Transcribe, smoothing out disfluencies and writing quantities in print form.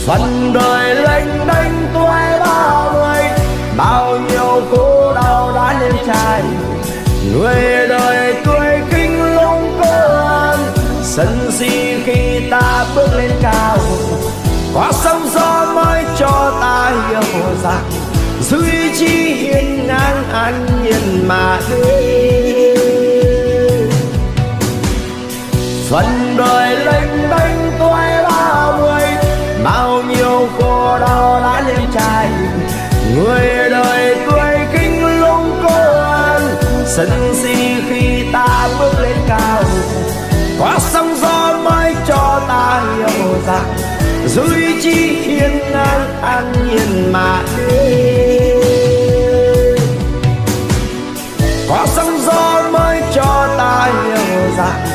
Phần đời lênh đênh tuổi 30, bao nhiêu khổ đau đã lên trải. Người đời tuổi kinh lung cơn, sân si khi ta bước lên cao. Có sóng gió mới cho ta hiểu rằng duy chỉ hiên ngang an nhiên mà đi. Phần đời lênh đênh tuổi 30, bao nhiêu khổ đau đã lên trải. Người đời tuổi kinh lung cơn, sân si khi ta bước lên cao. Có sóng gió mới cho ta hiểu rằng duy chỉ hiên ngang an nhiên mà đi. Có sóng gió mới cho ta hiểu rằng